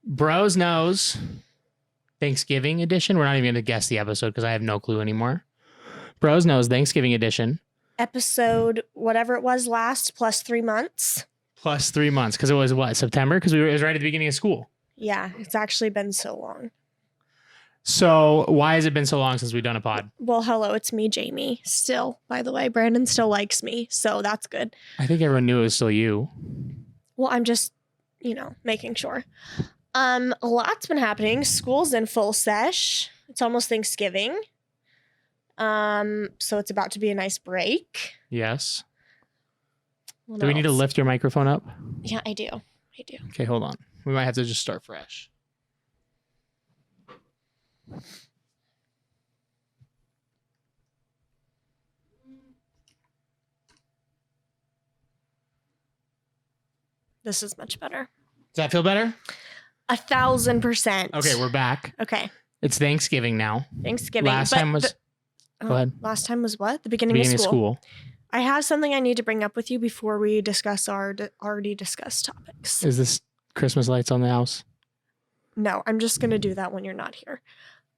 Bros Knows Thanksgiving edition. We're not even going to guess the episode because I have no clue anymore. Bros Knows Thanksgiving edition. Episode, whatever it was last, plus 3 months. Plus 3 months because it was what, September? Because it was right at the beginning of school. Yeah, it's actually been so long. So why has it been so long since we've done a pod? Well, hello, it's me, Jamie. Still, by the way, Brandon still likes me, so that's good. I think everyone knew it was still you. Well, I'm just, making sure. A lot's been happening. School's in full sesh. It's almost Thanksgiving. So it's about to be a nice break. Yes. What Do we need to else? lift your microphone up? Yeah, I do. Okay, hold on. We might have to just start fresh. This is much better. Does that feel better? 1,000%. Okay, we're back. Okay. It's Thanksgiving now. Thanksgiving. Last time was... Go ahead. Last time was what? The beginning Beginning of of school. school. I have something I need to bring up with you before we discuss our already discussed topics. Is this Christmas lights on the house? No, I'm just going to do that when you're not here.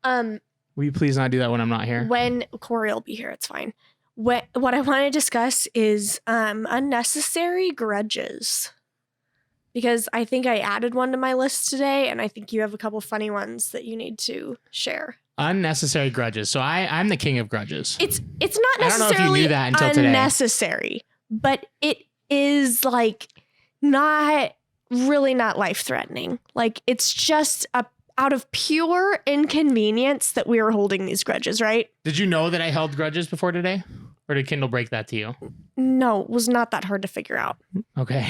Will you please not do that when I'm not here? When Corey will be here, it's fine. What I want to discuss is unnecessary grudges. Because I think I added one to my list today, and I think you have a couple funny ones that you need to share. Unnecessary grudges. So I'm the king of grudges. It's not I don't know if you necessarily knew that until today. unnecessary, but it is like not life-threatening. Like it's just out of pure inconvenience that we are holding these grudges, right? Did you know that I held grudges before today? Or did Kindle break that to you? No, it was not that hard to figure out. Okay.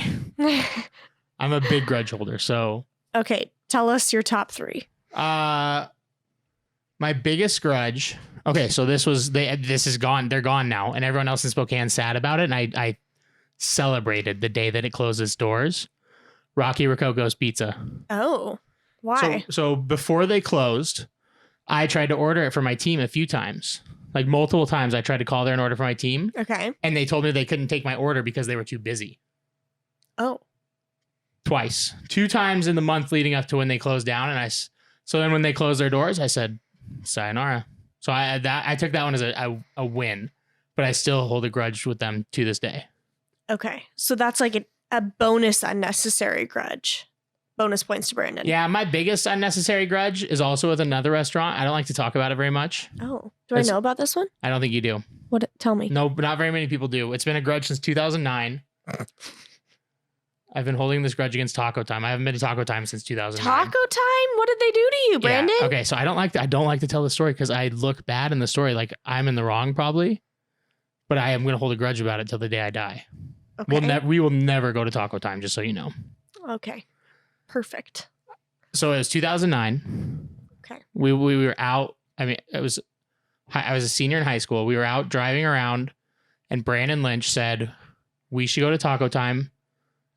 I'm a big grudge holder, so... Okay, tell us your top 3. My biggest grudge... Okay, so this is gone. They're gone now, and everyone else in Spokane's sad about it, and I celebrated the day that it closed its doors. Rocky Rococo's Pizza. Oh, why? So before they closed, I tried to order it for my team a few times. Like multiple times I tried to call there and order for my team. Okay. And they told me they couldn't take my order because they were too busy. Oh. Twice. 2 times in the month leading up to when they closed down. So then when they closed their doors, I said, sayonara. So I took that one as a win, but I still hold a grudge with them to this day. Okay. So that's like a bonus unnecessary grudge. Bonus points to Brandon. Yeah, my biggest unnecessary grudge is also with another restaurant. I don't like to talk about it very much. Oh, do I know about this one? I don't think you do. What? Tell me. No, not very many people do. It's been a grudge since 2009. I've been holding this grudge against Taco Time. I haven't been to Taco Time since 2009. Taco Time? What did they do to you, Brandon? Yeah. Okay, so I don't like to tell the story because I look bad in the story. Like I'm in the wrong probably, but I am going to hold a grudge about it till the day I die. Okay. We will never go to Taco Time, just so you know. Okay. Perfect. So it was 2009. Okay. We were out. I mean, I was a senior in high school. We were out driving around, and Brandon Lynch said we should go to Taco Time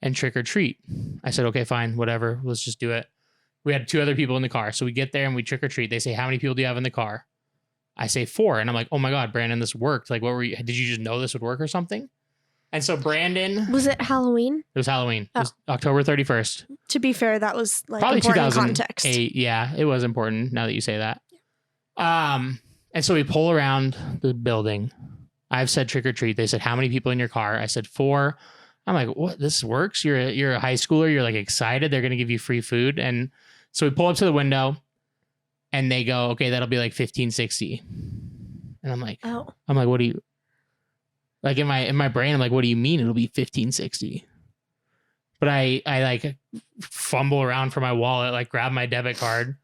and trick or treat. I said, okay, fine, whatever. Let's just do it. We had 2 other people in the car. So we get there and we trick or treat. They say, how many people do you have in the car? I say 4. And I'm like, oh my God, Brandon, this worked. Like, did you just know this would work or something? And so Brandon... Was it Halloween? It was Halloween. It was October 31st. To be fair, that was like Probably important 2008. context. Yeah, it was important now that you say that. And so we pull around the building. I've said trick or treat. They said, how many people in your car? I said 4. I'm like, what? This works? You're a high schooler. You're like excited. They're going to give you free food. And so we pull up to the window and they go, okay, that'll be like $15.60. And I'm like, what do you, like in my brain, I'm like, what do you mean it'll be $15.60? But I like fumble around for my wallet, like grab my debit card.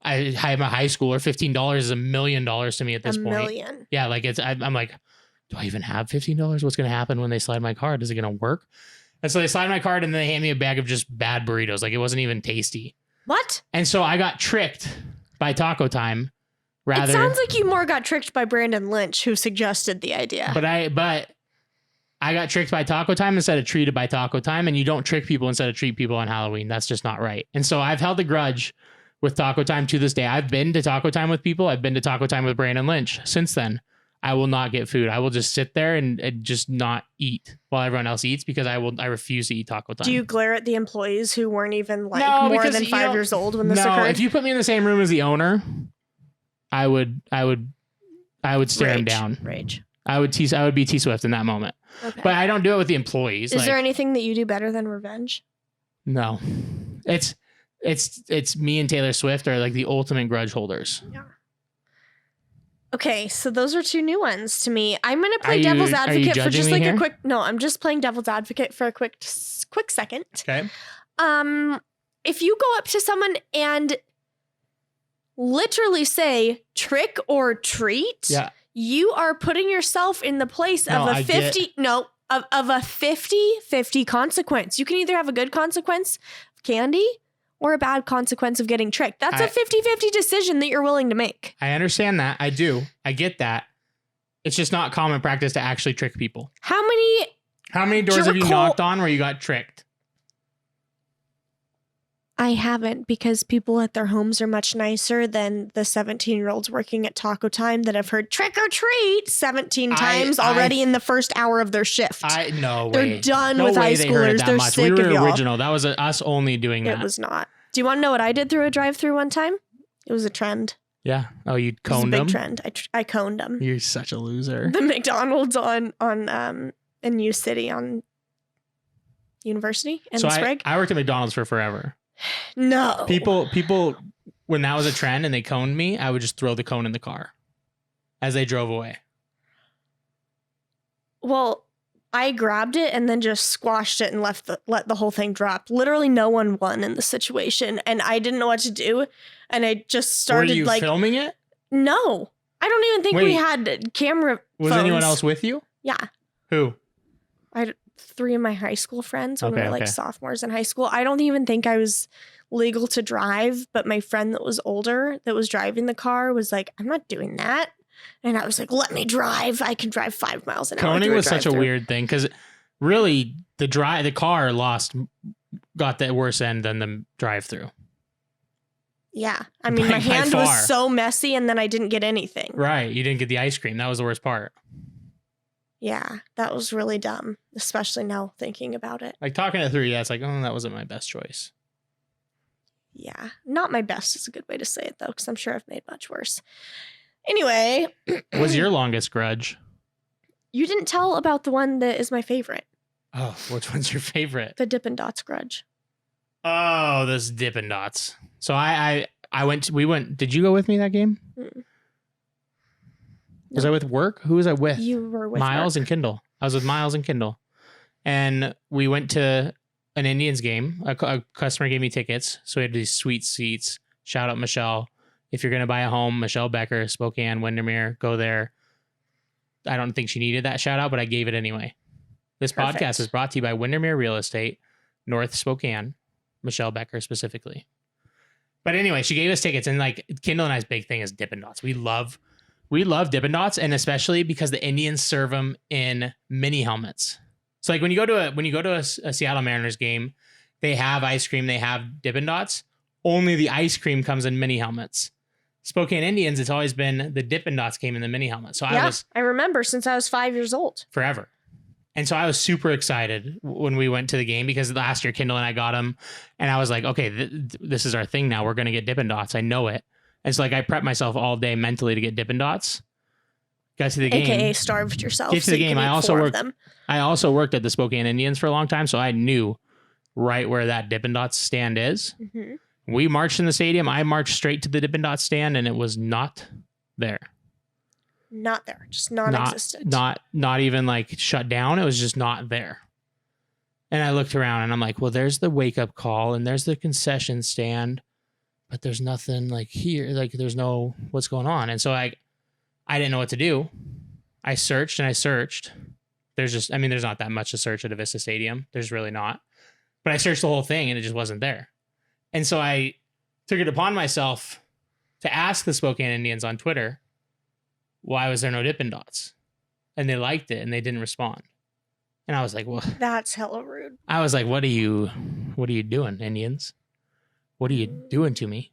I'm a high schooler. $15 is $1 million to me at this point. $1 million. Yeah. Like I'm like, do I even have $15? What's going to happen when they slide my card? Is it going to work? And so they slide my card and then they hand me a bag of just bad burritos. Like it wasn't even tasty. What? And so I got tricked by Taco Time. It sounds like you more got tricked by Brandon Lynch, who suggested the idea. But I got tricked by Taco Time instead of treated by Taco Time. And you don't trick people instead of treat people on Halloween. That's just not right. And so I've held a grudge with Taco Time to this day. I've been to Taco Time with people. I've been to Taco Time with Brandon Lynch since then. I will not get food. I will just sit there and just not eat while everyone else eats because I refuse to eat taco time. Do you glare at the employees who weren't even like No, more because, than you 5 know, years old when this No, occurred? if you put me in the same room as the owner, I would stare him down. Rage. I would be T Swift in that moment. Okay. But I don't do it with the employees. Is there anything that you do better than revenge? No. It's me and Taylor Swift are like the ultimate grudge holders. Yeah. Okay, so those are 2 new ones to me. I'm going to play Are you- devil's are you advocate for judging just me like here? a quick. No, I'm just playing devil's advocate for a quick second. Okay. If you go up to someone and literally say trick or treat, Yeah. you are putting yourself in the place No, of I a get- 50 of a 50-50 consequence. You can either have a good consequence of candy or a bad consequence of getting tricked. That's a 50-50 decision that you're willing to make. I understand that. I do. I get that. It's just not common practice to actually trick people. How many doors have you Jerk knocked on where you got tricked? I haven't, because people at their homes are much nicer than the 17-year-olds working at Taco Time that have heard trick or treat 17 times already in the first hour of their shift. No They're way. done No with way high they heard it schoolers. that They're much. sick We of were y'all. original. That was us only doing that. It was not. Do you want to know what I did through a drive-through one time? It was a trend. Yeah. Oh, you It was a coned big them? trend. I coned them. You're such a loser. The McDonald's on in U City on University in So Sprague. I worked at McDonald's for forever. No. People, when that was a trend and they coned me, I would just throw the cone in the car as they drove away. Well, I grabbed it and then just squashed it and let the whole thing drop. Literally no one won in the situation, and I didn't know what to do, and I just started Were you filming it? No. I don't even think we Wait. had camera Was phones. anyone else with you? Yeah. Who? I had 3 of my high school friends when we Okay, were like okay. sophomores in high school. I don't even think I was legal to drive, but my friend that was older that was driving the car was like, I'm not doing that. And I was like, let me drive. I can drive 5 miles an hour. Coning through was such a drive-through. weird thing because really the car got the worse end than the drive-through. Yeah. I mean, By- my by hand far. was so messy and then I didn't get anything. Right. You didn't get the ice cream. That was the worst part. Yeah. That was really dumb, especially now thinking about it. Like talking it through, yeah, it's like, oh, that wasn't my best choice. Yeah. Not my best is a good way to say it, though, because I'm sure I've made much worse. Anyway. What's your longest grudge? You didn't tell about the one that is my favorite, Oh, which one's your favorite? the Dippin' Dots grudge. Oh, this Dippin' Dots. So we went, did you go with me that game? Mm. Was No. I with work? Who was I with? You were with Miles work. and Kindle. I was with Miles and Kindle. And we went to an Indians game. A customer gave me tickets. So we had these sweet seats. Shout out Michelle. If you're going to buy a home, Michelle Becker, Spokane, Windermere, go there. I don't think she needed that shout out, but I gave it anyway. This Perfect. podcast is brought to you by Windermere Real Estate, North Spokane, Michelle Becker specifically. But anyway, she gave us tickets, and like Kindle and I's big thing is Dippin' Dots. We love Dippin' Dots, and especially because the Indians serve them in mini helmets. So like when you go to a Seattle Mariners game, they have ice cream, they have Dippin' Dots. Only the ice cream comes in mini helmets. Spokane Indians, it's always been the Dippin' Dots came in the mini helmet. So Yeah, I was I remember since I was 5 years old. forever. And so I was super excited when we went to the game because last year Kindle and I got them, and I was like, okay, this is our thing now. We're going to get Dippin' Dots. I know it. And so like I prepped myself all day mentally to get Dippin' Dots. Got to the game. AKA starved yourself. Get to so the you game. could I eat also 4 of worked- them. I also worked at the Spokane Indians for a long time, so I knew right where that Dippin' Dots stand is. Mhm. We marched in the stadium. I marched straight to the Dippin' Dots stand, and it was not there. Not there, just non-existent. Not even like shut down. It was just not there. And I looked around and I'm like, well, there's the wake up call and there's the concession stand, but there's nothing like here. Like there's no what's going on. And so I didn't know what to do. I searched and I searched. There's not that much to search at a Vista Stadium. There's really not. But I searched the whole thing and it just wasn't there. And so I took it upon myself to ask the Spokane Indians on Twitter, why was there no Dippin' Dots? And they liked it and they didn't respond. And I was like, well, That's hella rude. I was like, what are you doing, Indians? What are you doing to me?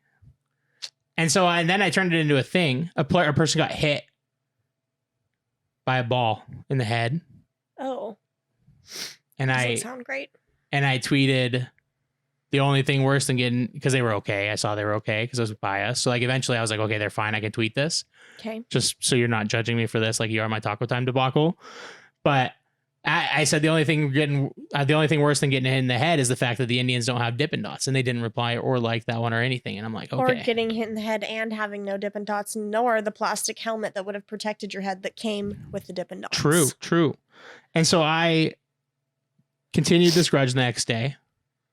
And so then I turned it into a thing. A person got hit by a ball in the head. Oh, And doesn't sound great. I tweeted the only thing worse than getting, because they were okay. I saw they were okay because it was biased. So like eventually I was like, okay, they're fine. I can tweet this. Okay. Just so you're not judging me for this, like you are my Taco Time debacle. But I said the only thing worse than getting hit in the head is the fact that the Indians don't have Dippin' Dots, and they didn't reply or like that one or anything. And I'm like, okay. Or getting hit in the head and having no Dippin' Dots, nor the plastic helmet that would have protected your head that came with the Dippin' Dots. True. And so I continued this grudge the next day.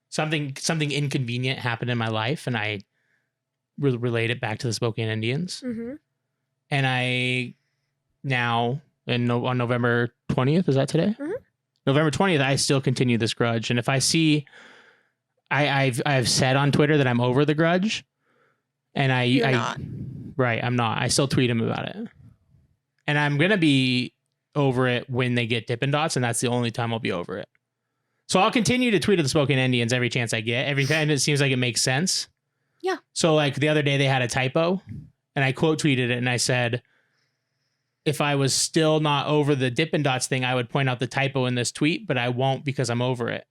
Something inconvenient happened in my life, and I relate it back to the Spokane Indians. Mm-hmm. And I now, on November 20th, is that today? Mm-hmm. November 20th, I still continue this grudge. And if I see, I've said on Twitter that I'm over the grudge, and You're not. Right, I'm not. I still tweet him about it, and I'm gonna be over it when they get Dippin' Dots, and that's the only time I'll be over it. So I'll continue to tweet at the Spokane Indians every chance I get, every time it seems like it makes sense. Yeah. So like the other day they had a typo, and I quote tweeted it, and I said, if I was still not over the Dippin' Dots thing, I would point out the typo in this tweet, but I won't because I'm over it.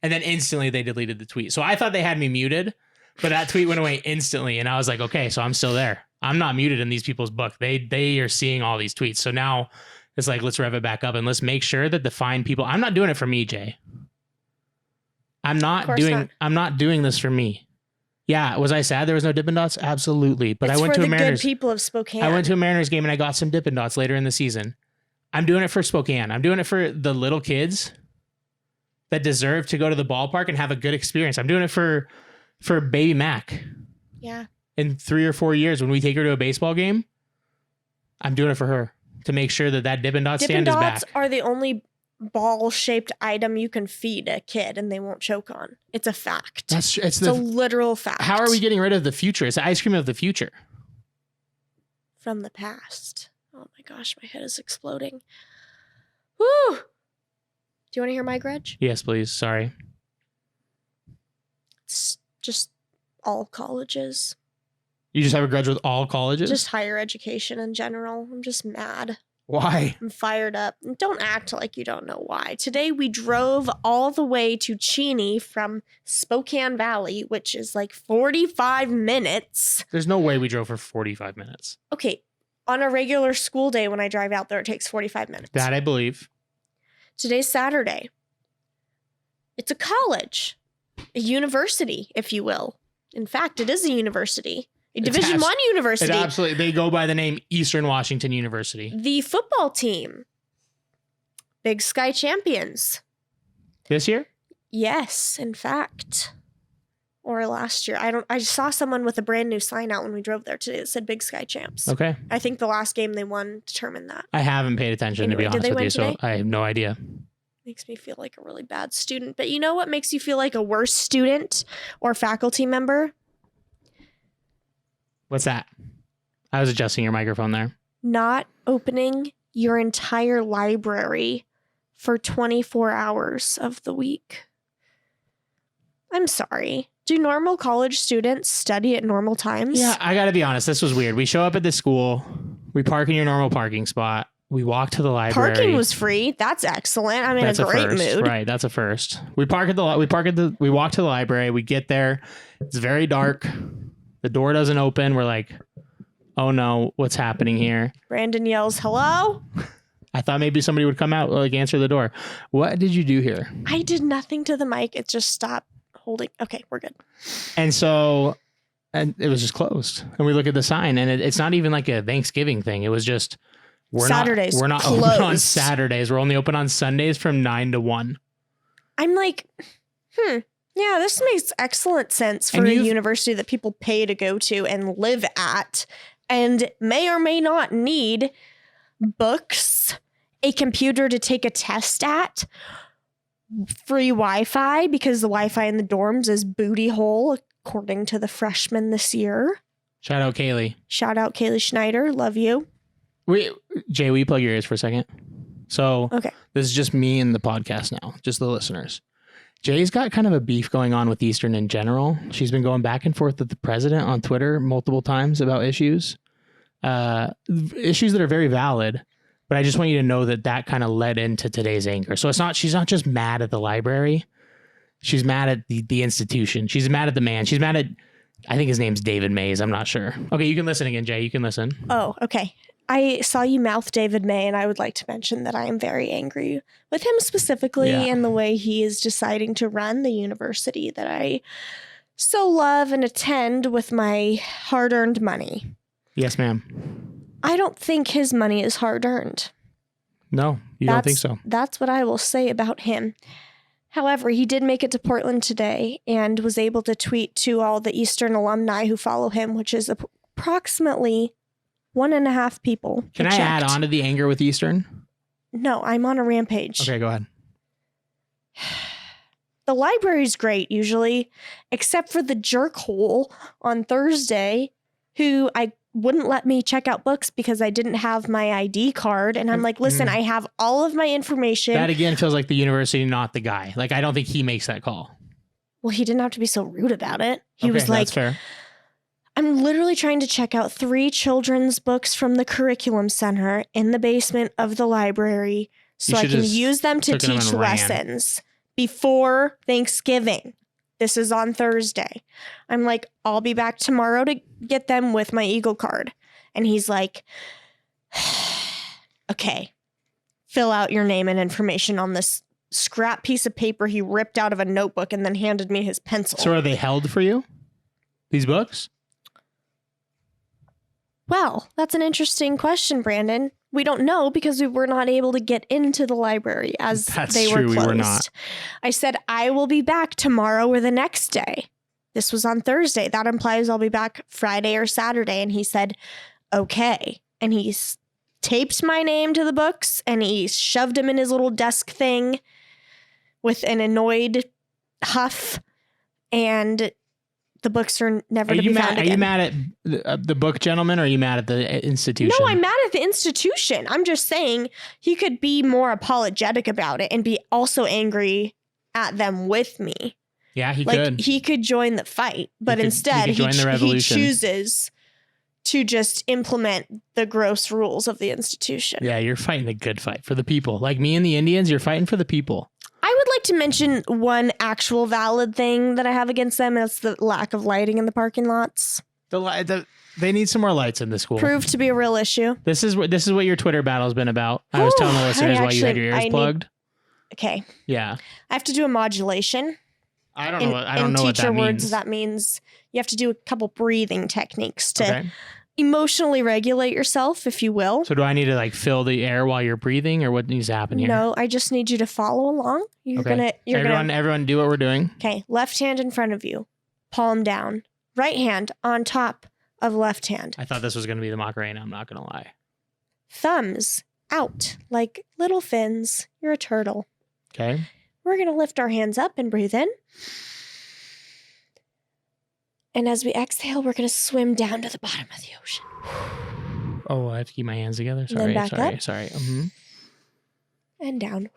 And then instantly they deleted the tweet. So I thought they had me muted, but that tweet went away instantly. And I was like, okay, so I'm still there. I'm not muted in these people's book. They are seeing all these tweets. So now it's like, let's rev it back up and let's make sure that the fine people, I'm not doing it for me, Jay. I'm not doing this for me. Yeah, was I sad there was no Dippin' Dots? Absolutely. But It's I went for to a the Mariners. good people of Spokane. I went to a Mariners game and I got some Dippin' Dots later in the season. I'm doing it for Spokane. I'm doing it for the little kids that deserve to go to the ballpark and have a good experience. I'm doing it for baby Mac. Yeah. In 3 or 4 years, when we take her to a baseball game, I'm doing it for her to make sure that Dippin' Dot stand is back. Dippin' Dots are the only ball-shaped item you can feed a kid and they won't choke on. It's a fact. It's a literal fact. How are we getting rid of the future? It's the ice cream of the future. From the past. Oh my gosh, my head is exploding. Woo! Do you want to hear my grudge? Yes, please. Sorry. It's just all colleges. You just have a grudge with all colleges? Just higher education in general. I'm just mad. Why? I'm fired up. Don't act like you don't know why. Today we drove all the way to Cheney from Spokane Valley, which is like 45 minutes. There's no way we drove for 45 minutes. Okay. On a regular school day when I drive out there, it takes 45 minutes. That I believe. Today's Saturday. It's a college. A university, if you will. In fact, it is a university. A Division I university. It absolutely. They go by the name Eastern Washington University. The football team. Big Sky champions. This year? Yes, in fact. Or last year. I saw someone with a brand new sign out when we drove there today that said Big Sky champs. Okay. I think the last game they won determined that. I haven't paid attention, anyway, to be honest with you, today? so I have no idea. Makes me feel like a really bad student. But you know what makes you feel like a worse student or faculty member? What's that? I was adjusting your microphone there. Not opening your entire library for 24 hours of the week. I'm sorry. Do normal college students study at normal times? Yeah, I gotta be honest. This was weird. We show up at the school. We park in your normal parking spot. We walk to the library. Parking was free. That's excellent. I'm in a great mood. Right, that's a first. We walk to the library. We get there. It's very dark. The door doesn't open. We're like, oh no, what's happening here? Brandon yells, hello? I thought maybe somebody would come out, like answer the door. What did you do here? I did nothing to the mic. It just stopped holding. Okay, we're good. And it was just closed. And we look at the sign, and it's not even like a Thanksgiving thing. It was just, we're not open on Saturdays. We're only open on Sundays from 9 to 1. I'm like, yeah, this makes excellent sense for a university that people pay to go to and live at and may or may not need books, a computer to take a test at, free Wi-Fi because the Wi-Fi in the dorms is booty hole, according to the freshmen this year. Shout out Kaylee. Shout out Kaylee Schneider. Love you. Jay, will you plug your ears for a second? So okay. This is just me and the podcast now, just the listeners. Jay's got kind of a beef going on with Eastern in general. She's been going back and forth with the president on Twitter multiple times about issues. issues that are very valid. But I just want you to know that that kind of led into today's anger. So she's not just mad at the library. She's mad at the institution. She's mad at the man. She's mad at, I think his name's David Mays. I'm not sure. Okay, you can listen again, Jay. You can listen. Oh, okay. I saw you mouth David May, and I would like to mention that I am very angry with him specifically and the way he is deciding to run the university that I so love and attend with my hard-earned money. Yes, ma'am. I don't think his money is hard-earned. No, you don't think so? That's what I will say about him. However, he did make it to Portland today and was able to tweet to all the Eastern alumni who follow him, which is approximately 1.5 people. Can I add on to the anger with Eastern? No, I'm on a rampage. Okay, go ahead. The library's great usually, except for the jerkhole on Thursday who I wouldn't let me check out books because I didn't have my ID card. And I'm like, listen, I have all of my information. That again feels like the university, not the guy. Like, I don't think he makes that call. Well, he didn't have to be so rude about it. He Okay, was like, that's fair. I'm literally trying to check out 3 children's books from the curriculum center in the basement of the library so I can use them to teach lessons before Thanksgiving. This is on Thursday. I'm like, I'll be back tomorrow to get them with my Eagle card. And he's like, okay, fill out your name and information on this scrap piece of paper he ripped out of a notebook and then handed me his pencil. So are they held for you? These books? Well, that's an interesting question, Brandon. We don't know because we were not able to get into the library as they were closed. We were not. I said, I will be back tomorrow or the next day. This was on Thursday. That implies I'll be back Friday or Saturday. And he said, okay. And he taped my name to the books and he shoved them in his little desk thing with an annoyed huff. And the books are never to be found again. Are you mad at the book gentleman or are you mad at the institution? No, I'm mad at the institution. I'm just saying he could be more apologetic about it and be also angry at them with me. Yeah, he like, could. He could join the fight, but instead he chooses to just implement the gross rules of the institution. Yeah, you're fighting a good fight for the people. Like me and the Indians, you're fighting for the people. I would like to mention one actual valid thing that I have against them, and that's the lack of lighting in the parking lots. They need some more lights in the school. Proved to be a real issue. This is what your Twitter battle's been about. I was telling the listeners why you had your ears plugged. Okay. Yeah. I have to do a modulation. I don't know what that means. In teacher words, that means you have to do a couple breathing techniques to emotionally regulate yourself, if you will. So do I need to like fill the air while you're breathing, or what needs to happen here? No, I just need you to follow along. Everyone do what we're doing. Okay, left hand in front of you, palm down, right hand on top of left hand. I thought this was going to be the Macarena, I'm not going to lie. Thumbs out like little fins. You're a turtle. Okay. We're going to lift our hands up and breathe in. And as we exhale, we're going to swim down to the bottom of the ocean. Oh, I have to keep my hands together. Sorry. And then back up. Sorry. And down.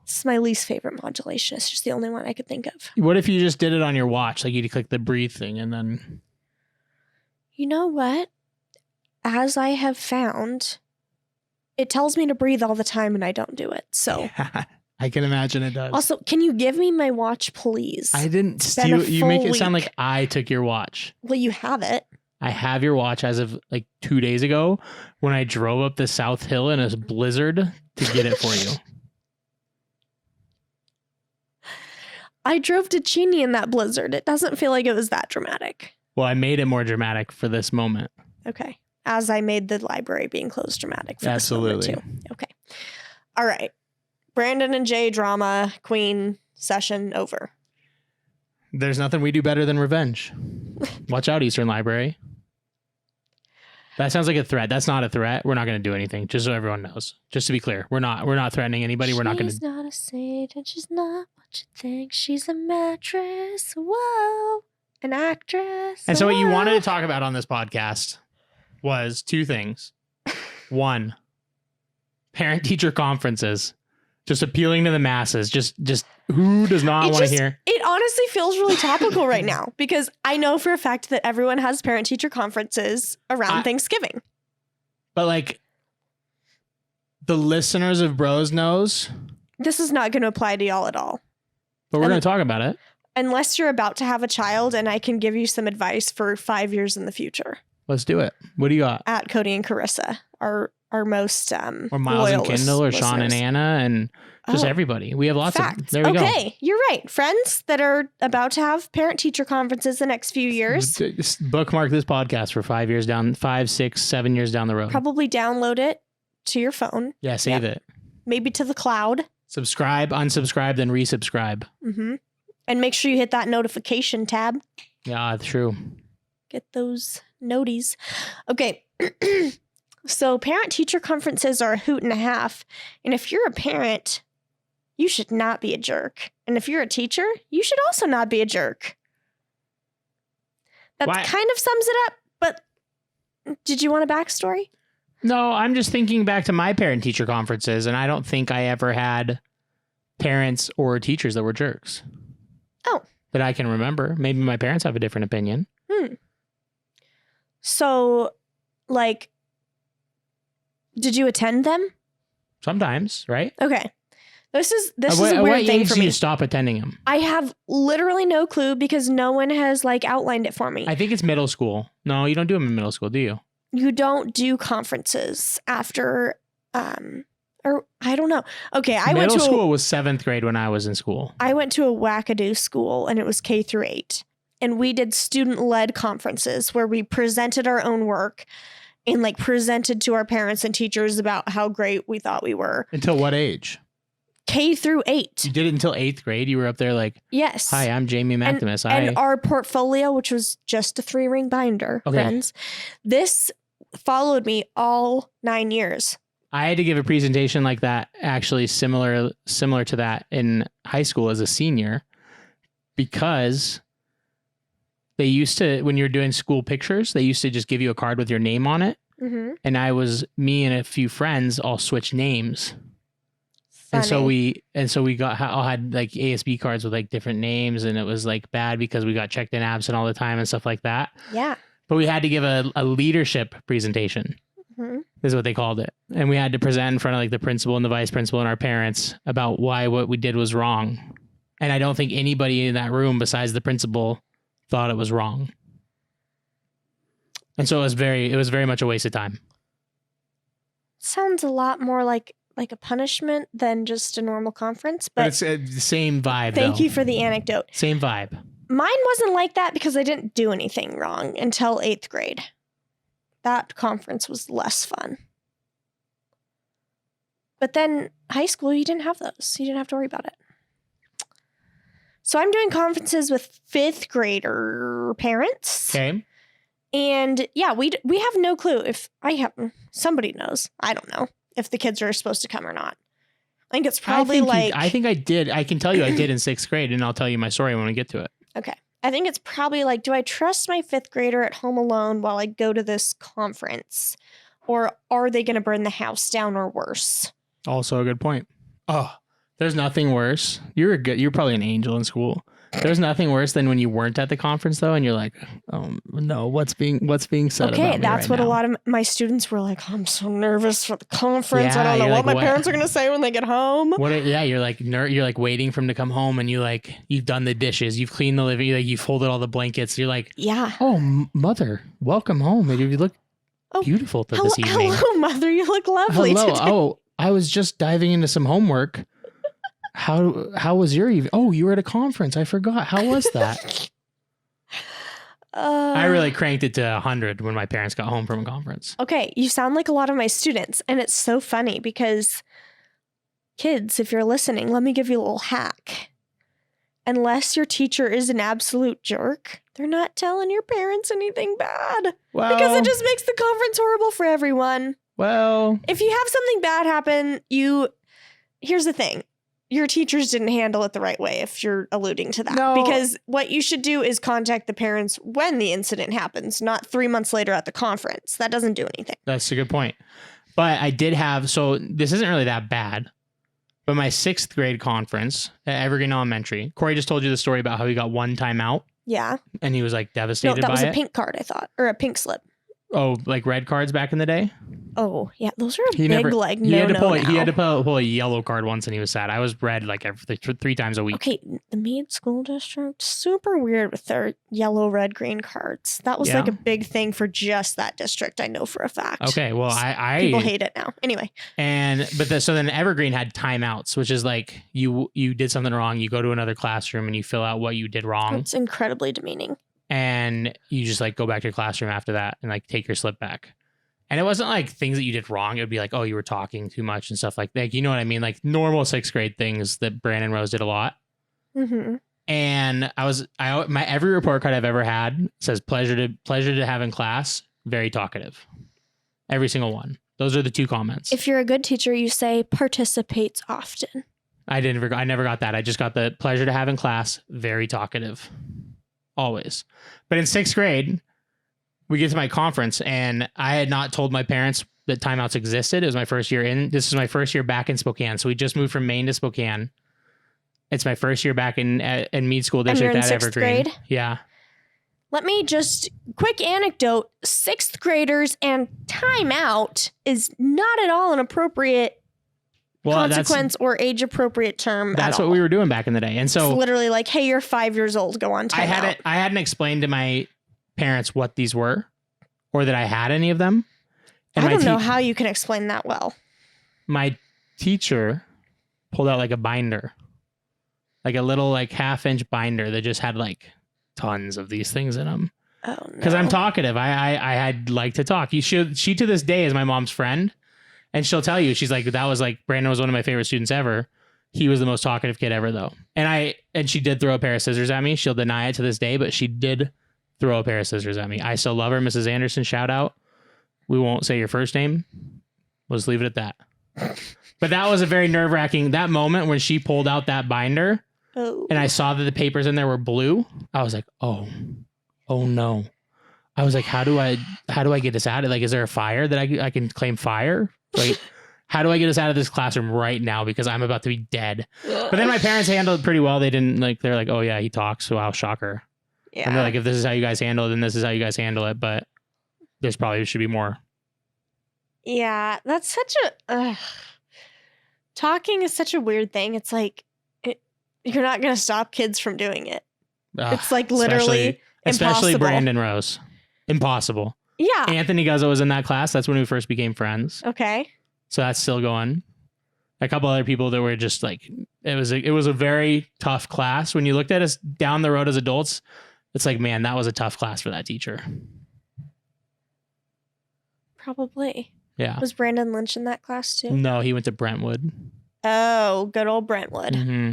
This is my least favorite modulation. It's just the only one I could think of. What if you just did it on your watch? Like you'd click the breathe thing and then... You know what? As I have found, it tells me to breathe all the time and I don't do it. So... I can imagine it does. Also, can you give me my watch, please? I didn't steal. You make it sound like I took your watch. Well, you have it. I have your watch as of like 2 days ago when I drove up the South Hill in a blizzard to get it for you. I drove to Cheney in that blizzard. It doesn't feel like it was that dramatic. Well, I made it more dramatic for this moment. Okay. As I made the library being closed dramatic for this moment too. Okay. All right. Brandon and Jay drama queen session over. There's nothing we do better than revenge. Watch out, Eastern Library. That sounds like a threat. That's not a threat. We're not going to do anything. Just so everyone knows. Just to be clear, we're not threatening anybody. We're not going to. She's not a saint, and she's not what you think. She's a mattress. Whoa, an actress. And so, what you wanted to talk about on this podcast was 2 things. 1, parent-teacher conferences. Just appealing to the masses. Just Who does not It want to just- hear? It honestly feels really topical right now because I know for a fact that everyone has parent-teacher conferences around Thanksgiving. But like the listeners of Bros knows, This is not going to apply to y'all at all. but we're And- going to talk about it. Unless you're about to have a child and I can give you some advice for 5 years in the future. Let's do it. What do you got? At Cody and Carissa, our most Or Miles and loyal Kendall or Sean and listeners. Anna and just Oh, everybody. We have lots facts. of. There we go. Okay, you're right. Friends that are about to have parent-teacher conferences the next few years, Just bookmark this podcast for 5 years down, 5, 6, 7 years down the road. probably download it to your phone, Yeah, save it. maybe to the cloud. Subscribe, unsubscribe, then resubscribe. Mm-hmm. And make sure you hit that notification tab. Yeah, that's true. Get those noties. Okay. So parent-teacher conferences are a hoot and a half. And if you're a parent, you should not be a jerk. And if you're a teacher, you should also not be a jerk. That Why- kind of sums it up. But did you want a backstory? No, I'm just thinking back to my parent teacher conferences, and I don't think I ever had parents or teachers that were jerks. Oh. That I can remember. Maybe my parents have a different opinion. So, like, did you attend them? Sometimes, right? Okay. This is At a what weird thing age for do me. you stop attending them? I have literally no clue because no one has like outlined it for me. I think it's middle school. No, you don't do them in middle school, do you? You don't do conferences after or I don't know. Okay, I went middle to school was 7th grade when I was in school. I went to a wackadoo school and it was K through 8. And we did student-led conferences where we presented our own work and like presented to our parents and teachers about how great we thought we were. Until what age? K through 8. You did it until 8th grade. You were up there like, Yes. hi, I'm Jamie Maximus. And our portfolio, which was just a 3-ring binder, Okay. friends, this followed me all 9 years. I had to give a presentation like that, actually similar to that in high school as a senior, because they used to, when you're doing school pictures, they used to just give you a card with your name on it. Mm-hmm. And me and a few friends all switched names. Funny. And so we all had like ASB cards with like different names, and it was like bad because we got checked in absent all the time and stuff like that. Yeah. But we had to give a leadership presentation. Mhm. Is what they called it. And we had to present in front of like the principal and the vice principal and our parents about why what we did was wrong. And I don't think anybody in that room besides the principal thought it was wrong. And so it was very much a waste of time. Sounds a lot more like a punishment than just a normal conference. But But it's the same vibe. thank though. you for the anecdote. Same vibe. Mine wasn't like that because I didn't do anything wrong until 8th grade. That conference was less fun. But then high school, you didn't have those. You didn't have to worry about it. So I'm doing conferences with 5th grader parents. Okay. And yeah, we have no clue if somebody knows. I don't know if the kids are supposed to come or not. I think it's probably I think I did. I can tell you I did in 6th grade, and I'll tell you my story when we get to it. okay. I think it's probably like, do I trust my 5th grader at home alone while I go to this conference? Or are they going to burn the house down or worse? Also a good point. Oh, there's nothing worse. You're probably an angel in school. There's nothing worse than when you weren't at the conference though, and you're like, oh no, what's being said about Okay, me that's right what now? a lot of my students were like, I'm so nervous for the conference. Yeah, I don't know you're what like, my what? parents are going to say when they get home. Yeah, you're like you're like waiting for him to come home, and you've done the dishes, you've cleaned the living, like you've folded all the blankets. You're like, Yeah. oh mother, welcome home. You look Oh, beautiful this evening. Hello, mother. You look lovely Hello. today. Oh, I was just diving into some homework. How was your evening? Oh, you were at a conference. I forgot. How was that? I really cranked it to 100 when my parents got home from a conference. Okay, you sound like a lot of my students, and it's so funny because kids, if you're listening, let me give you a little hack. Unless your teacher is an absolute jerk, they're not telling your parents anything bad Well, because it just makes the conference horrible for everyone. well, If you have something bad happen, here's the thing. Your teachers didn't handle it the right way if you're alluding to that. No. Because what you should do is contact the parents when the incident happens, not 3 months later at the conference. That doesn't do anything. that's a good point. But I did have, so this isn't really that bad, But my 6th grade conference at Evergreen Elementary, Corey just told you the story about how he got one timeout Yeah. and he was like No, devastated that by was it. a pink card, I thought, or a pink slip. Oh, like red cards back in the day? Oh, yeah. Those are a He big, never- like, He had to pull. no-no He had to now. pull a yellow card once, and he was sad. I was red like every 3 times a week. Okay, the Meade School District, super weird with their yellow, red, green cards. That was like Yeah. a big thing for just that district. I know for a fact. Okay, well, I People hate it now. Anyway, so then Evergreen had timeouts, which is like you did something wrong, you go to another classroom and you fill out what you did wrong, it's incredibly demeaning. and you just like go back to your classroom after that and like take your slip back. And it wasn't like things that you did wrong. It would be like, oh, you were talking too much and stuff like that. You know what I mean? Like normal 6th grade things that Brandon Rose did a lot. Mm-hmm. And my every report card I've ever had says pleasure to have in class, very talkative. Every single one. Those are the 2 comments. If you're a good teacher, you say participates often. I never got that. I just got the pleasure to have in class, very talkative. Always. But in 6th grade, we get to my conference and I had not told my parents that timeouts existed. It was my first year in. This is my first year back in Spokane. So we just moved from Maine to Spokane. It's my first year back in Meade School And you're District in at 6th Evergreen. grade? Yeah. Let me just quick anecdote: 6th graders and timeout is not at all an appropriate consequence or age appropriate term. That's at what all. we were doing back in the day. And so It's literally like, hey, you're 5 years old, go on timeout. I hadn't explained to my parents what these were or that I had any of them. And I don't know how you can explain that well. my teacher pulled out like a binder, like a little like 1/2-inch binder that just had like tons of these things in them. Oh no. Because I'm talkative. I had like to talk. She to this day is my mom's friend, and she'll tell you, she's like, that was like, Brandon was one of my favorite students ever. He was the most talkative kid ever though. And she did throw a pair of scissors at me. She'll deny it to this day, but she did throw a pair of scissors at me. I still love her. Mrs. Anderson, shout out. We won't say your first name. We'll just leave it at that. But that was a very nerve-wracking, that moment when she pulled out that binder Oh. and I saw that the papers in there were blue. I was like, oh no. I was like, how do I get this out of, like, is there a fire that I can claim fire? Like, how do I get us out of this classroom right now? Because I'm about to be dead. But then my parents handled it pretty well. They didn't like, they're like, oh yeah, he talks. So I'll shock her. Yeah. And they're like, if this is how you guys handle it, then this is how you guys handle it. But there's probably should be more. Yeah, that's such a talking is such a weird thing. It's like you're not going to stop kids from doing it. It's like literally especially impossible. Brandon Rose. Impossible. Yeah. Anthony Guzzo was in that class. That's when we first became friends. Okay. So that's still going. A couple other people that were just like, it was a very tough class. When you looked at us down the road as adults, it's like, man, that was a tough class for that teacher. Probably. Yeah. Was Brandon Lynch in that class too? No, he went to Brentwood. Oh, good old Brentwood. Hmm.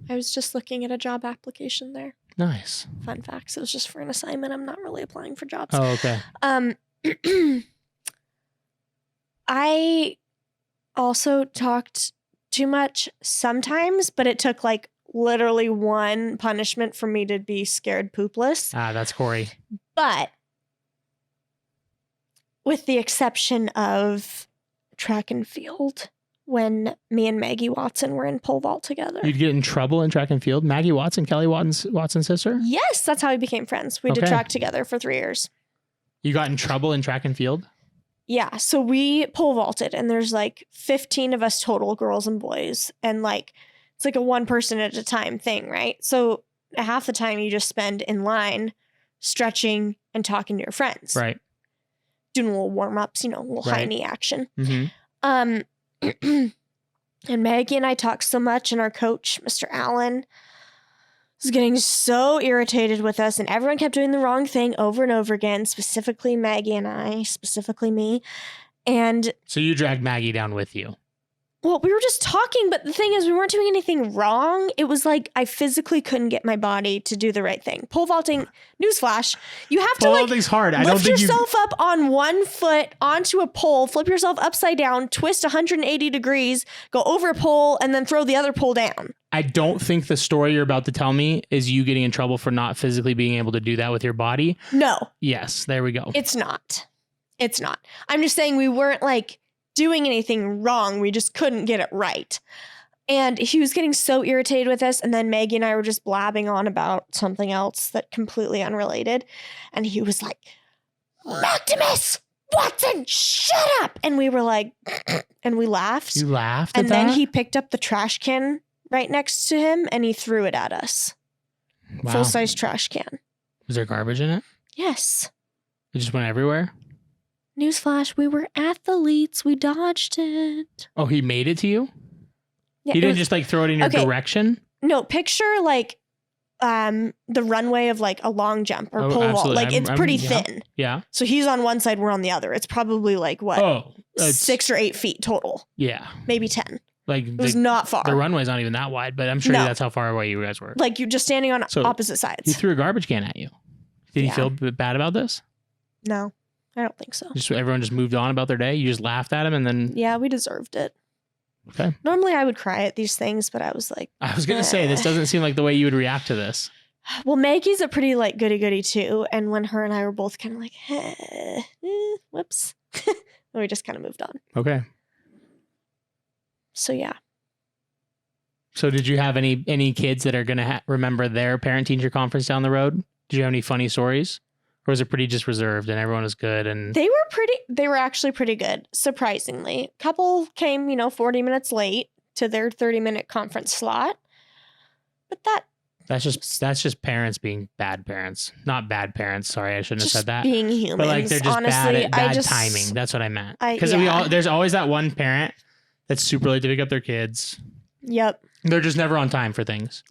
I was just looking at a job application there. Nice. Fun facts. It was just for an assignment. I'm not really applying for jobs. Oh, okay. I also talked too much sometimes, but it took like literally one punishment for me to be scared poopless. That's Corey. But with the exception of track and field, when me and Maggie Watson were in pole vault together. You'd get in trouble in track and field. Maggie Watson, Kelly Watson's sister? Yes, that's how we became friends. We did Okay. track together for 3 years. You got in trouble in track and field? Yeah, so we pole vaulted, and there's like 15 of us total, girls and boys, and like it's like a one person at a time thing, right? So half the time you just spend in line stretching and talking to your friends, Right. doing little warm ups, a little high Right. knee action. Mm-hmm. And Maggie and I talked so much, and our coach, Mr. Allen, was getting so irritated with us, and everyone kept doing the wrong thing over and over again, specifically Maggie and I, specifically me. And So you dragged Maggie down with you. well, we were just talking, but the thing is, we weren't doing anything wrong. It was like I physically couldn't get my body to do the right thing. Pole vaulting, newsflash, you have to Pole like vaulting's hard. I don't lift think yourself up on one foot onto a pole, flip yourself upside down, twist 180 degrees, go over a pole, and then throw the other pole down. I don't think the story you're about to tell me is you getting in trouble for not physically being able to do that with your body. No, Yes, there we go. it's not. It's not. I'm just saying we weren't like doing anything wrong. We just couldn't get it right. And he was getting so irritated with us. And then Maggie and I were just blabbing on about something else that completely unrelated. And he was like, Maximus Watson, shut up. And we were like, and we laughed. You laughed And at that? then he picked up the trash can right next to him and he threw it at us. Wow. Full-size trash can. Was there garbage in it? Yes. It just went everywhere? Newsflash, we were athletes. We dodged it. Oh, he made it to you? Yeah, He it didn't was- just like throw it in your Okay. direction? No, picture like the runway of like a long jump or Oh, pole vault. absolutely. Like it's I'm- pretty yeah. thin. Yeah. So he's on one side, we're on the other. It's probably like what? Oh, it's- 6 or 8 feet total. Yeah. Maybe 10. Like It was the, not far. the runway's not even that wide, but I'm sure No. that's how far away you guys were. Like you're just standing on So, opposite He sides. threw a garbage can at you. Did Yeah. you feel bad about this? No, I don't think so. Just everyone just moved on about their day? You just laughed at him and then Yeah, we deserved it. Okay. Normally I would cry at these things, but I was like, I was gonna say this doesn't seem like the way you would react to this. well, Maggie's a pretty like goody too. And when her and I were both kind of like, whoops, we just kind of moved on. Okay. So yeah. So did you have any kids that are gonna remember their parent teacher conference down the road? Did you have any funny stories? Or was it pretty just reserved and everyone was good and They were actually pretty good, surprisingly. Couple came, 40 minutes late to their 30-minute conference slot. But that's just parents being bad parents. Not bad parents. Sorry, I shouldn't have just said that. being humans. But like they're just honestly, bad timing. That's what I meant. Because yeah. there's always that one parent that's super late to pick up their kids. Yep. They're just never on time for things.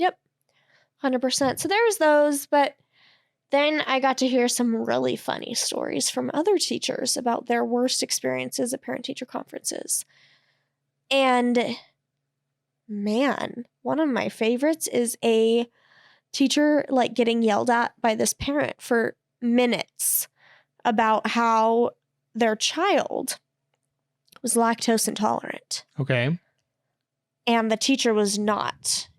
100%. So there was those, but then I got to hear some really funny stories from other teachers about their worst experiences at parent-teacher conferences. And man, one of my favorites is a teacher like getting yelled at by this parent for minutes about how their child was lactose intolerant. Okay. And the teacher was not,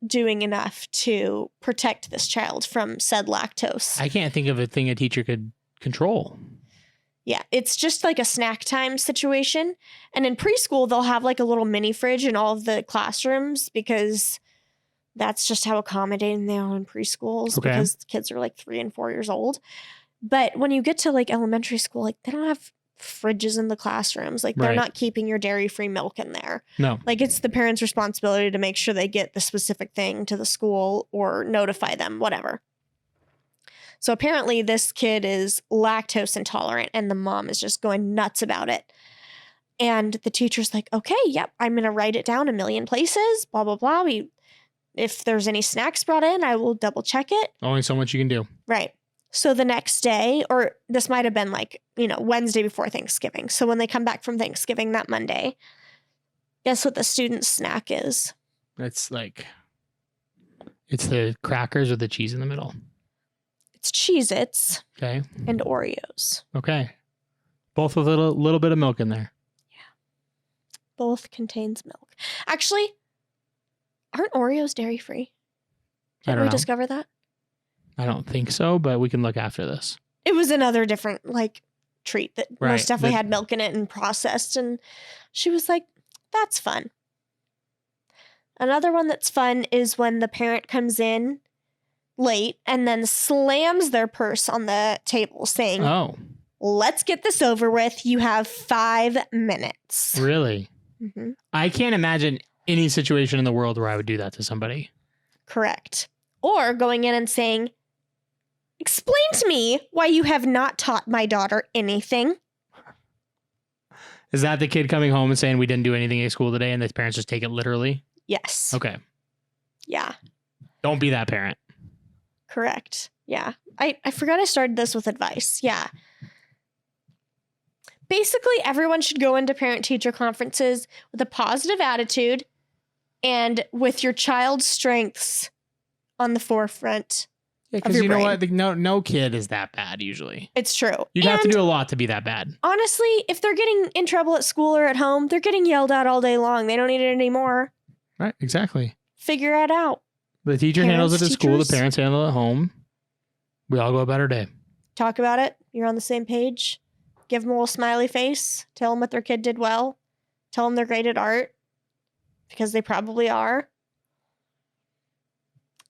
doing enough to protect this child from said lactose. I can't think of a thing a teacher could control. Yeah, it's just like a snack time situation. And in preschool, they'll have like a little mini fridge in all of the classrooms because that's just how accommodating they are in preschools Okay. because the kids are like 3 and 4 years old. But when you get to like elementary school, like they don't have fridges in the classrooms. Like they're Right. not keeping your dairy-free milk in there. No. Like it's the parents' responsibility to make sure they get the specific thing to the school or notify them, whatever. So apparently this kid is lactose intolerant and the mom is just going nuts about it. And the teacher's like, okay, yep, I'm going to write it down a million places, blah, blah, blah. If there's any snacks brought in, I will double check it. Only so much you can do. Right. So the next day, or this might have been like, Wednesday before Thanksgiving. So when they come back from Thanksgiving that Monday, guess what the student's snack is? It's the crackers with the cheese in the middle. It's Cheez-Its Okay. and Oreos. Okay. Both with a little bit of milk in there. Both contains milk. Actually, aren't Oreos dairy-free? I Didn't don't we know. discover that? I don't think so, but we can look after this. It was another different treat that Right, most definitely but- had milk in it and processed. And she was like, that's fun. Another one that's fun is when the parent comes in late and then slams their purse on the table saying, Oh, let's get this over with. You have 5 minutes. really? hmm I can't imagine any situation in the world where I would do that to somebody. Correct. Or going in and saying, explain to me why you have not taught my daughter anything. Is that the kid coming home and saying we didn't do anything at school today and the parents just take it literally? Yes. Okay. Yeah. Don't be that parent. Correct. Yeah. I forgot I started this with advice. Yeah. Basically, everyone should go into parent-teacher conferences with a positive attitude and with your child's strengths on the forefront. Yeah, Of because your you know brain. what? No kid is that bad usually. It's true. You'd have to And do a lot to be that bad. honestly, if they're getting in trouble at school or at home, they're getting yelled at all day long. They don't need it anymore. Right, exactly. Figure it out. The teacher handles it Parents, at school, the teachers. parents handle it at home. We all go about our day. Talk about it. You're on the same page. Give them a little smiley face. Tell them what their kid did well. Tell them they're great at art. because they probably are.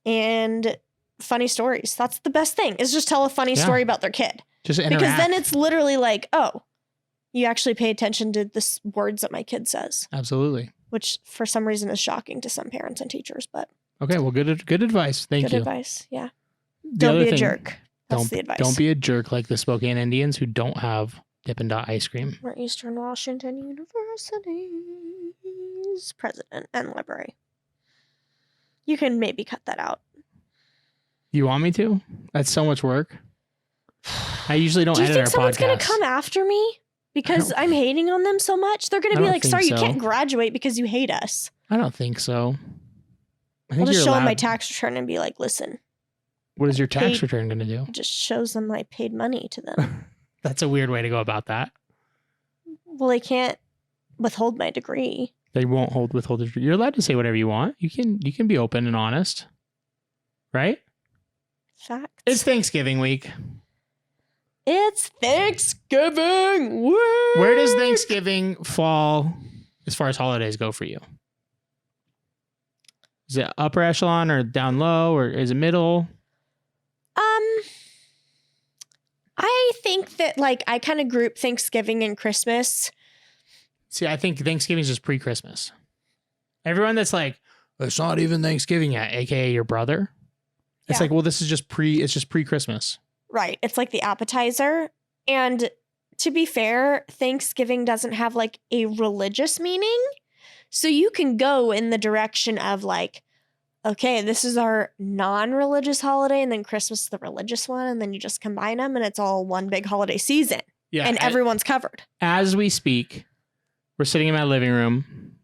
And funny stories. That's the best thing, is just tell a funny story about their kid. Just interact. Because then it's literally like, oh, you actually pay attention to the words that my kid says. Absolutely. Which for some reason is shocking to some parents and teachers, but. Okay, well, good advice. Thank you. Good advice, yeah. The Don't other be a thing, jerk. That's the advice. Don't be a jerk like the Spokane Indians who don't have Dippin' Dot ice cream. Or Eastern Washington University's president and library. You can maybe cut that out. You want me to? That's so much work. I usually don't Do you edit think our someone's going podcasts. to come after me because I'm hating on them so much? They're going to I be don't like, think sorry, you so. can't graduate because you hate us. I don't think so. I think I'll just you're show them my allowed- tax return and be like, listen. What is your tax paid- return going to do? It just shows them I paid money to them. That's a weird way to go about that. Well, they can't withhold my degree. They won't withhold it. You're allowed to say whatever you want. You can be open and honest. Right? Facts. It's Thanksgiving week. It's Thanksgiving week. Where does Thanksgiving fall as far as holidays go for you? Is it upper echelon or down low, or is it middle? I think that I kind of group Thanksgiving and Christmas. See, I think Thanksgiving is just pre-Christmas. Everyone that's like, it's not even Thanksgiving yet, aka your brother. It's Yeah. like, well, this is just pre-Christmas. Right. It's like the appetizer. And to be fair, Thanksgiving doesn't have a religious meaning. So you can go in the direction of okay, this is our non-religious holiday, and then Christmas is the religious one, and then you just combine them, and it's all one big holiday season. Yeah. And everyone's covered. As we speak, we're sitting in my living room,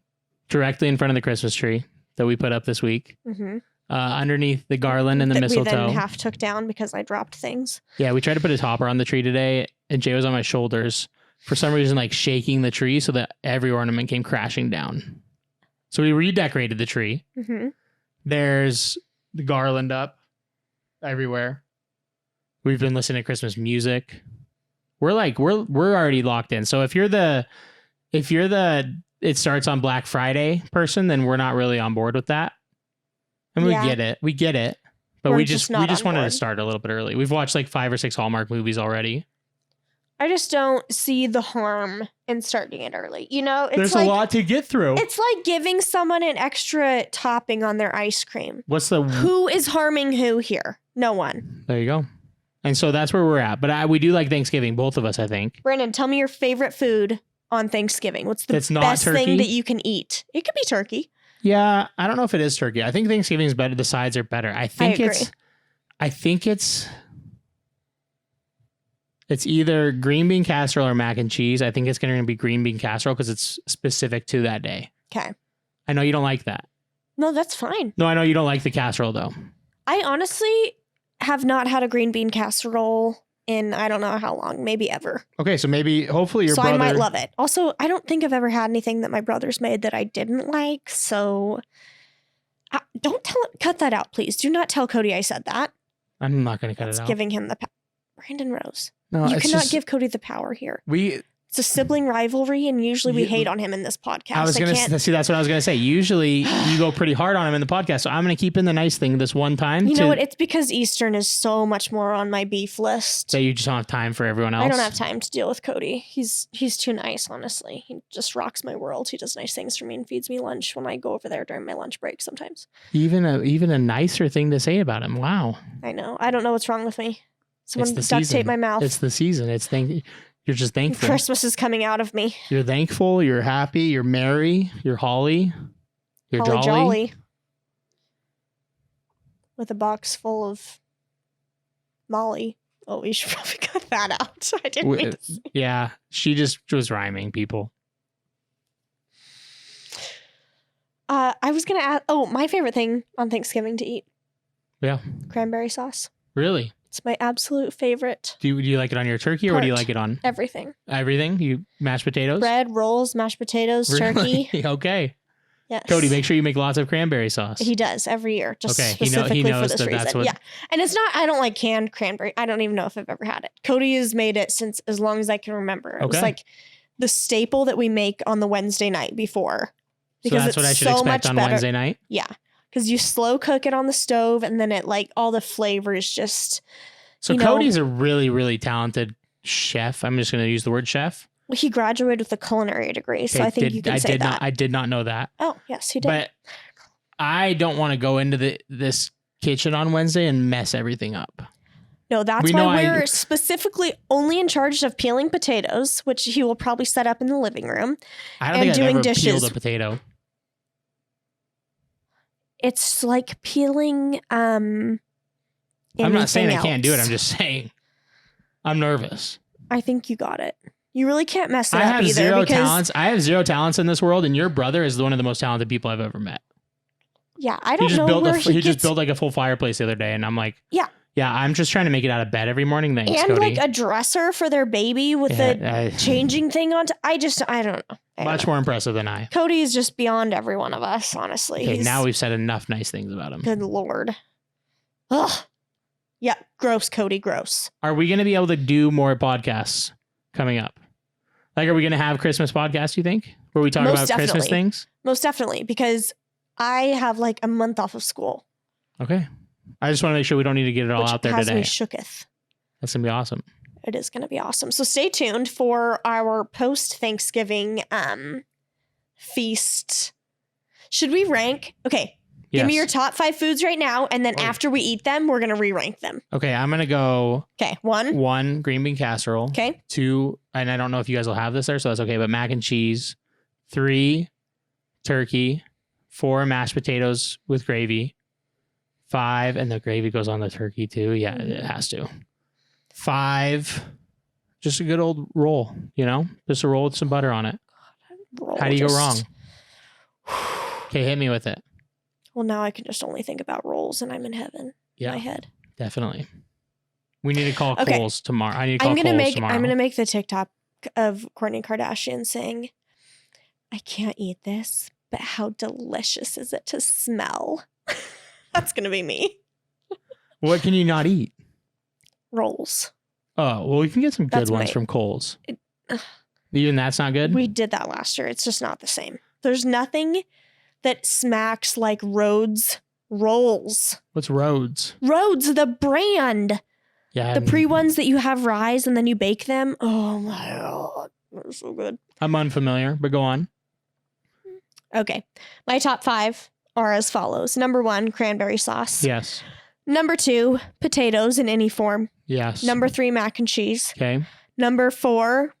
directly in front of the Christmas tree that we put up this week, Mm-hmm. underneath the garland and the that mistletoe. we then half took down because I dropped things. Yeah, we tried to put a topper on the tree today, and Jay was on my shoulders for some reason, shaking the tree so that every ornament came crashing down. So we redecorated the tree. Mm-hmm. There's the garland up everywhere. We've been listening to Christmas music. We're already locked in. So if you're the it starts on Black Friday person, then we're not really on board with that. And Yeah. we get it. But We're we just just not on wanted to board. start a little bit early. We've watched 5 or 6 Hallmark movies already. I just don't see the harm in starting it early. It's There's a lot to get through. It's like giving someone an extra topping on their ice cream. What's the Who is harming who here? No one. There you go. And so that's where we're at. But we do like Thanksgiving, both of us, I think. Brandon, tell me your favorite food on Thanksgiving. What's the That's not best turkey? thing that you can eat? It could be turkey. Yeah, I don't know if it is turkey. I think Thanksgiving is better. The sides are better. I think agree. it's either green bean casserole or mac and cheese. I think it's going to be green bean casserole because it's specific to that day. Okay. I know you don't like that. No, that's fine. No, I know you don't like the casserole though. I honestly have not had a green bean casserole in I don't know how long, maybe ever. Okay, so hopefully your So brother. I might love it. Also, I don't think I've ever had anything that my brothers made that I didn't like. So don't cut that out, please. Do not tell Cody I said that. I'm not going to cut It's it out. giving him the Brandon Rose. No, You it's cannot just- give Cody the power here. We. It's a sibling rivalry, and usually we You- hate on him in this podcast. I was gonna see. That's what I was gonna say. Usually you go pretty hard on him in the podcast, so I'm gonna keep in the nice thing this one time. You know what? It's because Eastern is so much more on my beef list. So you just don't have time for everyone else. I don't have time to deal with Cody. He's too nice, honestly. He just rocks my world. He does nice things for me and feeds me lunch when I go over there during my lunch break sometimes. Even a nicer thing to say about him. Wow. I know. I don't know what's wrong with me. Someone the duct season. tape my mouth. It's the season. You're just thankful. Christmas is coming out of me. You're thankful. You're happy. You're merry. You're holly. You're Holly jolly. jolly. With a box full of Molly. Oh, we should probably cut that out. I didn't mean to say. Yeah, she just was rhyming. People. I was gonna add. Oh, my favorite thing on Thanksgiving to eat. Yeah. Cranberry sauce. Really? It's my absolute favorite. Do you like it on your turkey, or do you Part. like it on Everything. everything? You mashed potatoes. Bread, rolls, mashed potatoes, Really? turkey. Okay. Yes. Cody, make sure you make lots of cranberry sauce. He does every year, just Okay, he specifically knows for this that reason. that's what- Yeah, and it's not. I don't like canned cranberry. I don't even know if I've ever had it. Cody has made it since as long as I can remember. It was Okay. like the staple that we make on the Wednesday night before. So that's what I should expect on Wednesday night? Yeah. Because you slow cook it on the stove and then it like all the flavors just. So Cody's a really, really talented chef. I'm just going to use the word chef. Well, he graduated with a culinary degree, so I think you can say that. I did not know that. Oh, yes, he did. But I don't want to go into this kitchen on Wednesday and mess everything up. No, that's why we're specifically only in charge of peeling potatoes, which he will probably set up in the living room. I don't think I've ever peeled a potato. It's like peeling I'm not saying I can't do it. I'm just saying I'm nervous. I think you got it. You really can't mess it up either. I have zero talents in this world, and your brother is one of the most talented people I've ever met. Yeah, I don't know he just built like a full fireplace the other day, and I'm like, yeah, I'm just trying to make it out of bed every morning. Thanks, and Cody. like a dresser for their baby with the changing thing on. I don't know. Much more impressive than I. Cody is just beyond every one of us, honestly. Okay, now we've said enough nice things about him. Good Lord. Ugh. Yeah, gross, Cody, gross. Are we going to be able to do more podcasts coming up? Like, are we going to have Christmas podcasts, you think? Where we talk about Christmas things? Most definitely, because I have like a month off of school. Okay. I just want to make sure we don't need to get it all out there today. Me shooketh. That's going to be awesome. It is going to be awesome. So stay tuned for our post-Thanksgiving feast. Should we rank? Okay. Yes. Give me your top 5 foods right now. And then after we eat them, we're going to re-rank them. Okay. I'm going to go. Okay. 1 green bean casserole. Okay. 2, and I don't know if you guys will have this there, so that's okay, but mac and cheese. 3, turkey. 4, mashed potatoes with gravy. 5, and the gravy goes on the turkey too. Yeah, it has to. 5, just a good old roll, just a roll with some butter on it. How do you go wrong? Okay, hit me with it. Well, now I can just only think about rolls and I'm in heaven in my head. Definitely. We need to call Kohl's tomorrow. I need to call Kohl's tomorrow. I'm going to make the TikTok of Kourtney Kardashian saying, I can't eat this, but how delicious is it to smell? That's going to be me. What can you not eat? Rolls. Oh, well, we can get some good ones from Kohl's. Even that's not good? We did that last year. It's just not the same. There's nothing that smacks like Rhodes rolls. What's Rhodes? Rhodes, the brand. Yeah. The pre-ones that you have rise and then you bake them. Oh my God. They're so good. I'm unfamiliar, but go on. Okay. My top 5 are as follows. Number 1, cranberry sauce. Yes. Number 2, potatoes in any form. Yes. Number 3, mac and cheese. Okay. Number 4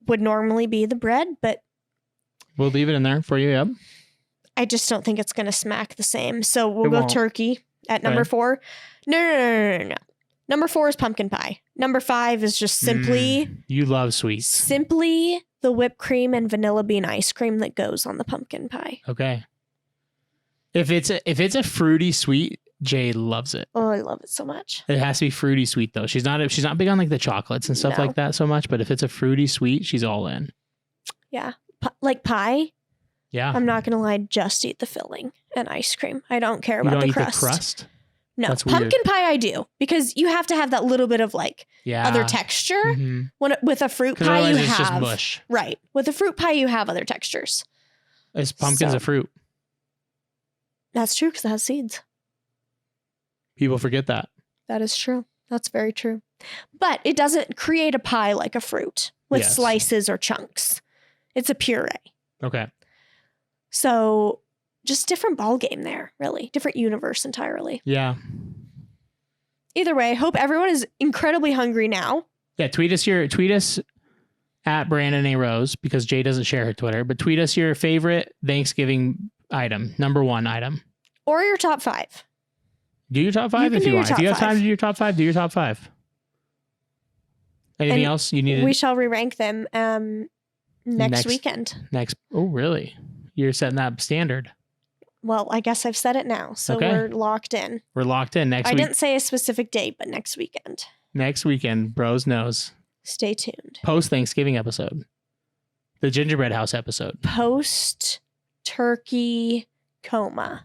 would normally be the bread, but we'll leave it in there for you. Yep. I just don't think it's going to smack the same. So we'll go turkey at number 4. No. Number 4 is pumpkin pie. Number 5 is just simply... you love sweets. Simply the whipped cream and vanilla bean ice cream that goes on the pumpkin pie. Okay. If it's a fruity sweet, Jay loves it. Oh, I love it so much. It has to be fruity sweet though. She's not big on like the chocolates and stuff like that so much, but if it's a fruity sweet, she's all in. Yeah. Like pie. Yeah. I'm not going to lie, just eat the filling and ice cream. I don't care about the crust. You don't eat the crust? No. That's pumpkin pie I do because you have to have that little bit of like other texture. Mm-hmm. With a fruit pie you have just mush. Right. With a fruit pie you have other textures. Is pumpkin's a fruit? That's true because it has seeds. People forget that. That is true. That's very true. But it doesn't create a pie like a fruit with slices or chunks. It's a puree. Okay. So just different ball game there, really. Different universe entirely. Yeah. Either way, I hope everyone is incredibly hungry now. Yeah, tweet us at Brandon A. Rose because Jay doesn't share her Twitter, but tweet us your favorite Thanksgiving item, number 1 item. Or your top 5. Do your top 5 if you want. If you have time to do your top 5, do your top 5. Anything else you need? We shall re-rank them next weekend. Oh, really? You're setting that standard. Well, I guess I've said it now, so we're locked in. We're locked in next week. I didn't say a specific date, but next weekend. Next weekend, Bros knows. Stay tuned. Post-Thanksgiving episode. The Gingerbread House episode. Post-turkey coma.